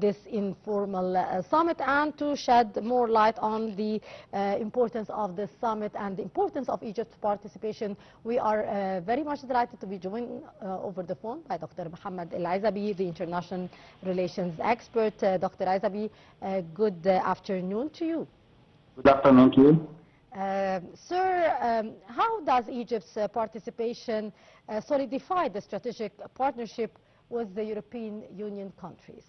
this informal summit and to shed more light on the importance of this summit and the importance of Egypt's participation. We are very much delighted to be joined over the phone by Dr. Mohamed El Ezaby, the international relations expert. Dr. Ezaby, good afternoon to you. Good afternoon to you. Sir, how does Egypt's participation solidify the strategic partnership with the European Union countries?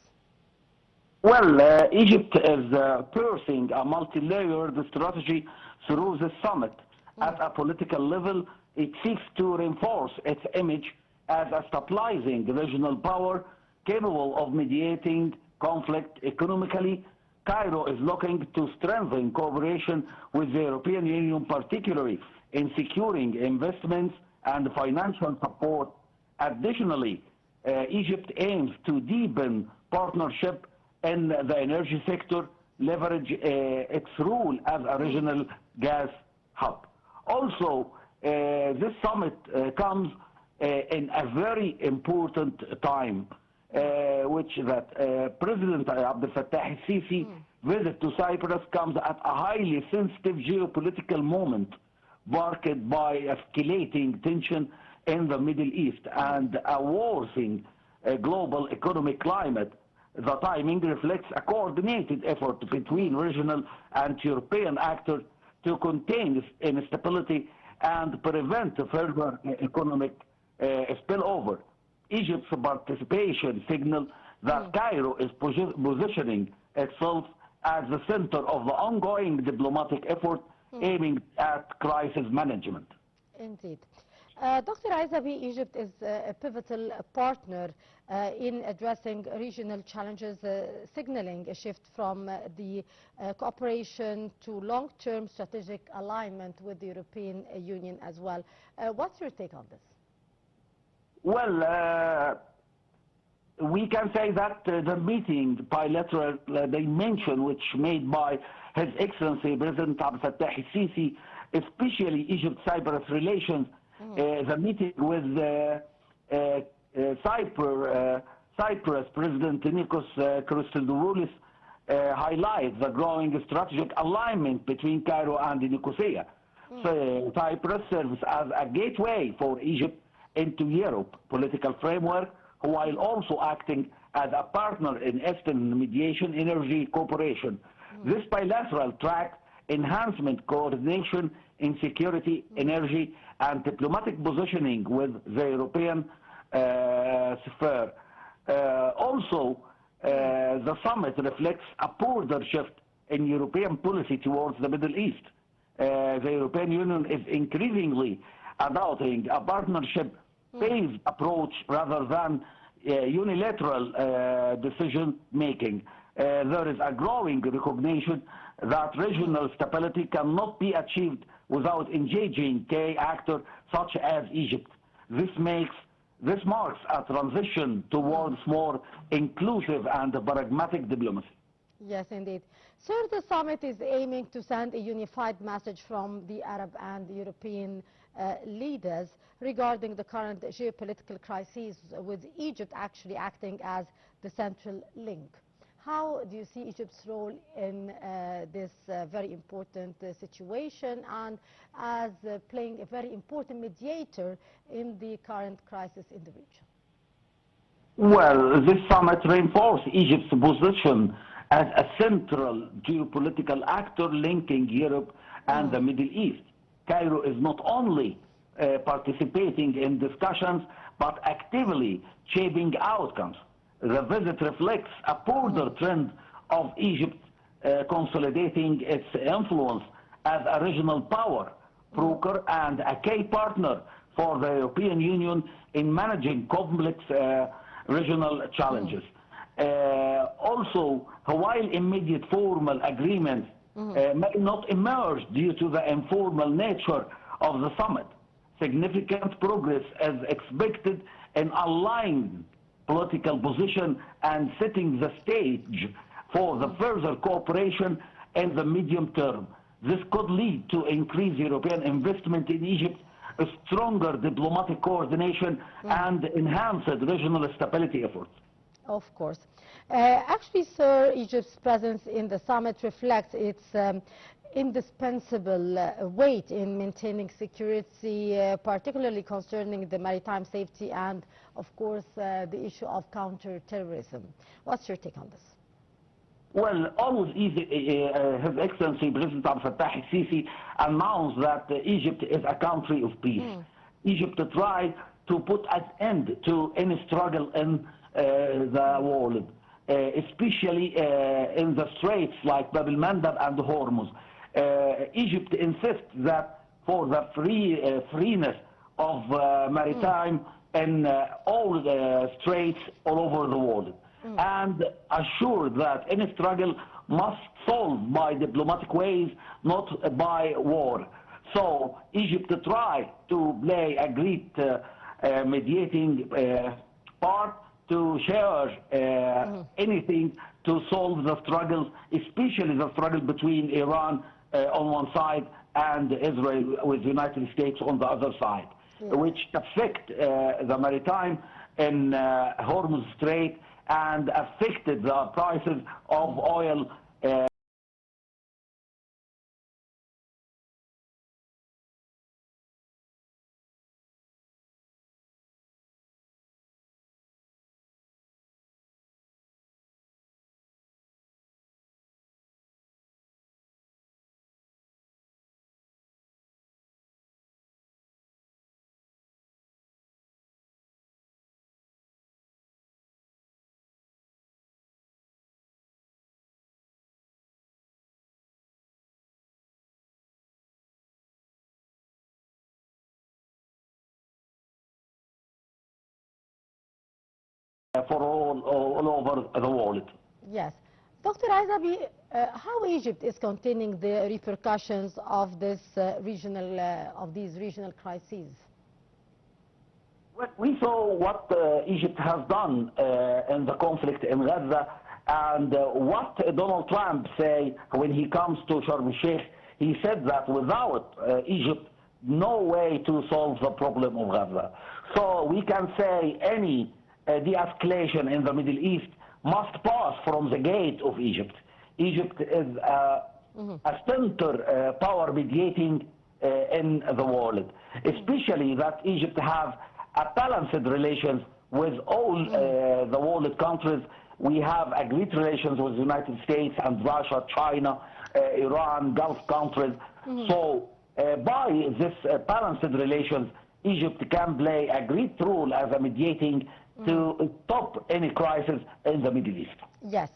Well, Egypt is pursuing a multi-layered strategy through the summit. At a political level, it seeks to reinforce its image as a stabilizing regional power capable of mediating conflict economically. Cairo is looking to strengthen cooperation with the European Union, particularly in securing investments and financial support. Additionally, Egypt aims to deepen partnership in the energy sector, leverage its role as a regional gas hub. Also, this summit comes in a very important time, which that President Abdel Fattah el-Sisi visit to Cyprus comes at a highly sensitive geopolitical moment, marked by escalating tension in the Middle East and a worsening global economic climate. The timing reflects a coordinated effort between regional and European actors to contain instability and prevent further economic spillover. Egypt's participation signals that Cairo is positioning itself as the center of the ongoing diplomatic effort aiming at crisis management. Indeed. Dr. Ezaby, Egypt is a pivotal partner in addressing regional challenges, signaling a shift from the cooperation to long-term strategic alignment with the European Union as well. What's your take on this? Well, we can say that the meeting bilateral dimension which made by His Excellency President Abdel Fattah el-Sisi, especially Egypt-Cyprus relations, the meeting with Cyprus President Nikos Christodoulis highlights the growing strategic alignment between Cairo and Nicosia. So Cyprus serves as a gateway for Egypt into Europe political framework, while also acting as a partner in Eastern mediation energy cooperation. This bilateral track enhancement coordination in security, energy, and diplomatic positioning with the European sphere. Also, the summit reflects a broader shift in European policy towards the Middle East. The European Union is increasingly adopting a partnership-based approach rather than unilateral decision-making. There is a growing recognition that regional stability cannot be achieved without engaging key actors such as Egypt. This marks a transition towards more inclusive and pragmatic diplomacy. Yes, indeed. Sir, the summit is aiming to send a unified message from the Arab and the European leaders regarding the current geopolitical crises, with Egypt actually acting as the central link. How do you see Egypt's role in this very important situation and as playing a very important mediator in the current crisis in the region? Well, this summit reinforced Egypt's position as a central geopolitical actor linking Europe and the Middle East. Cairo is not only participating in discussions, but actively shaping outcomes. The visit reflects a broader trend of Egypt consolidating its influence as a regional power broker and a key partner for the European Union in managing complex regional challenges. Also, while immediate formal agreements may not emerge due to the informal nature of the summit, significant progress is expected in aligning political position and setting the stage for the further cooperation in the medium term. This could lead to increased European investment in Egypt, a stronger diplomatic coordination, and enhanced regional stability efforts. Of course. Actually, sir, Egypt's presence in the summit reflects its indispensable weight in maintaining security, particularly concerning the maritime safety and, of course, the issue of counterterrorism. What's your take on this? Well, always easy, His Excellency President Abdel Fattah el-Sisi announced that Egypt is a country of peace. Egypt tried to put an end to any struggle in the world, especially in the straits like Bab el-Mandab and Hormuz. Egypt insists that for the freeness of maritime in all the straits all over the world, and assured that any struggle must solve by diplomatic ways, not by war. So Egypt tried to play a great mediating part to share anything to solve the struggles, especially the struggle between Iran on one side and Israel with the United States on the other side, which affect the maritime in Hormuz Strait and affected the prices of oil for all over the world. Yes. Dr. Ezaby, how Egypt is containing the repercussions of this these regional crises? Well, we saw what Egypt has done in the conflict in Gaza, and what Donald Trump say when he comes to Sharm el-Sheikh. He said that without Egypt, no way to solve the problem of Gaza. So we can say any de-escalation in the Middle East must pass from the gate of Egypt. Egypt is a center power mediating in the world, especially that Egypt have a balanced relations with all the world countries. We have a great relations with the United States and Russia, China, Iran, Gulf countries. So by this balanced relations, Egypt can play a great role as a mediating to stop any crisis in the Middle East. Yes.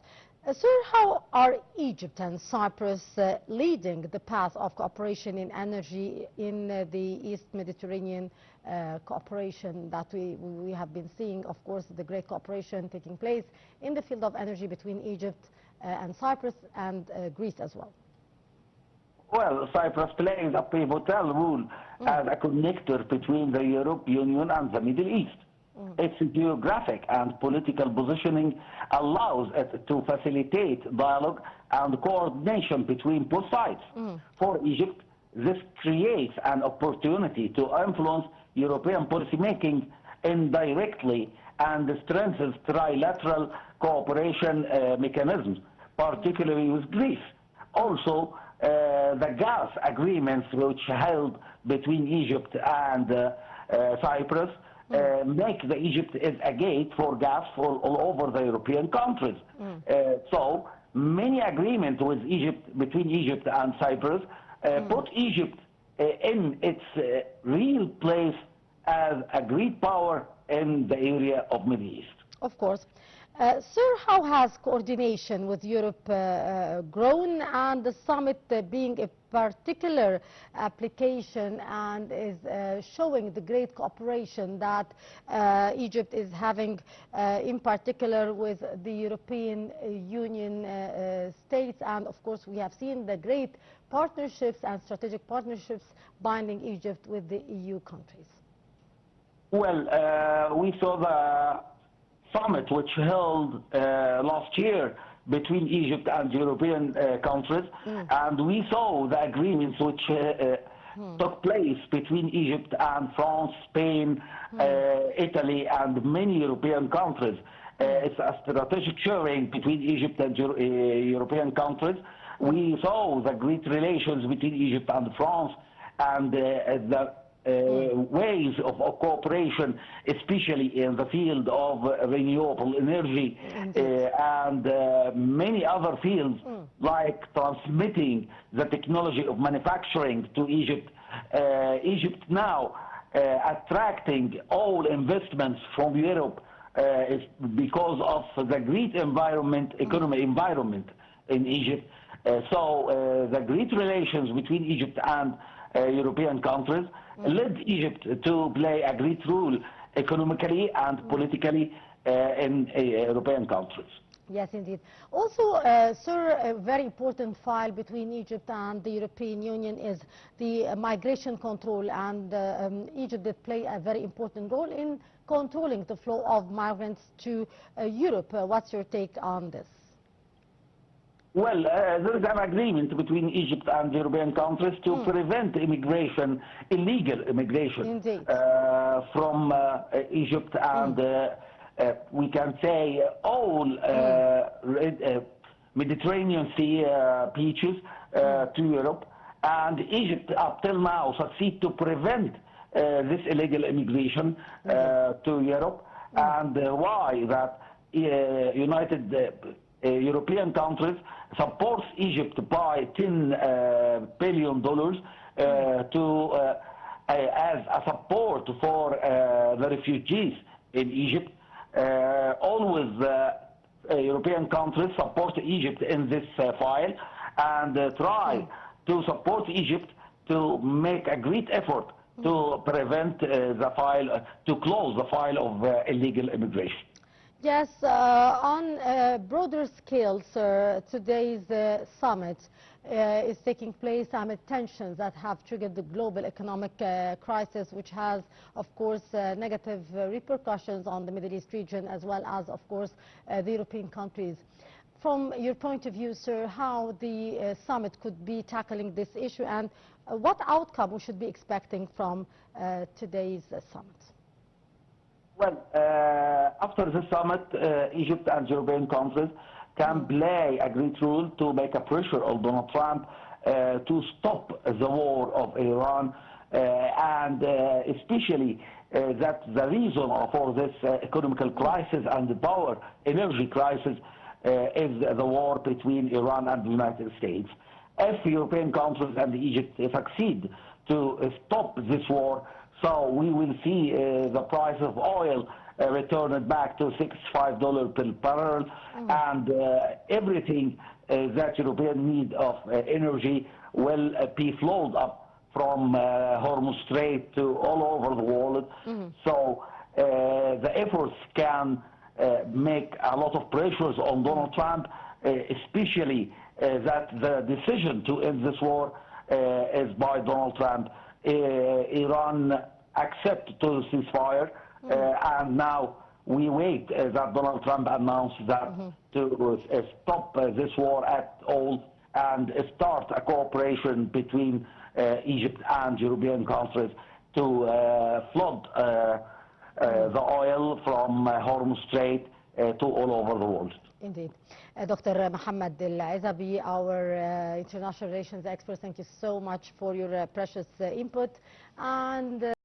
Sir, how are Egypt and Cyprus leading the path of cooperation in energy in the East Mediterranean cooperation that we have been seeing, of course, the great cooperation taking place in the field of energy between Egypt and Cyprus and Greece as well? Well, Cyprus plays a pivotal role as a connector between the European Union and the Middle East. Its geographic and political positioning allows it to facilitate dialogue and coordination between both sides. For Egypt, this creates an opportunity to influence European policymaking indirectly and strengthens trilateral cooperation mechanisms, particularly with Greece. Also, the gas agreements which held between Egypt and Cyprus make the Egypt is a gate for gas for all over the European countries. So many agreements with Egypt, between Egypt and Cyprus, put Egypt in its real place as a great power in the area of Middle East. Of course. Sir, how has coordination with Europe grown, and the summit being a particular application and is showing the great cooperation that Egypt is having in particular with the European Union states, and of course we have seen the great partnerships and strategic partnerships binding Egypt with the EU countries? Well, we saw the summit which held last year between Egypt and European countries, and we saw the agreements which took place between Egypt and France, Spain, Italy, and many European countries. It's a strategic sharing between Egypt and European countries. We saw the great relations between Egypt and France, and the ways of cooperation, especially in the field of renewable energy and many other fields, like transmitting the technology of manufacturing to Egypt. Egypt now attracting all investments from Europe is because of the great economic environment in Egypt. So the great relations between Egypt and European countries led Egypt to play a great role economically and politically in European countries. Yes, indeed. Also, sir, a very important file between Egypt and the European Union is the migration control, and Egypt did play a very important role in controlling the flow of migrants to Europe. What's your take on this? Well, there is an agreement between Egypt and the European countries to prevent immigration, illegal immigration, from Egypt and we can say all Mediterranean Sea beaches to Europe. And Egypt, up till now, succeed to prevent this illegal immigration to Europe. And why that European countries supports Egypt by $10 billion as a support for the refugees in Egypt. Always European countries support Egypt in this file and try to support Egypt to make a great effort to prevent the file, to close the file of illegal immigration. Yes, on a broader scale, sir, today's summit is taking place amid tensions that have triggered the global economic crisis, which has, of course, negative repercussions on the Middle East region, as well as, of course, the European countries. From your point of view, sir, how the summit could be tackling this issue, and what outcome we should be expecting from today's summit? Well, after the summit, Egypt and European countries can play a great role to make a pressure on Donald Trump to stop the war of Iran, and especially that the reason for this economical crisis and the power energy crisis is the war between Iran and the United States. If European countries and Egypt succeed to stop this war, so we will see the price of oil returned back to $65 per barrel, and everything that European need of energy will be flowed up from Hormuz Strait to all over the world. So the efforts can make a lot of pressures on Donald Trump, especially that the decision to end this war is by Donald Trump. Iran accept to ceasefire, and now we wait that Donald Trump announced that to stop this war at all and start a cooperation between Egypt and European countries to flood the oil from Hormuz Strait to all over the world. Indeed. Dr. Mohamed El Ezaby, our international relations expert, thank you so much for your precious input. And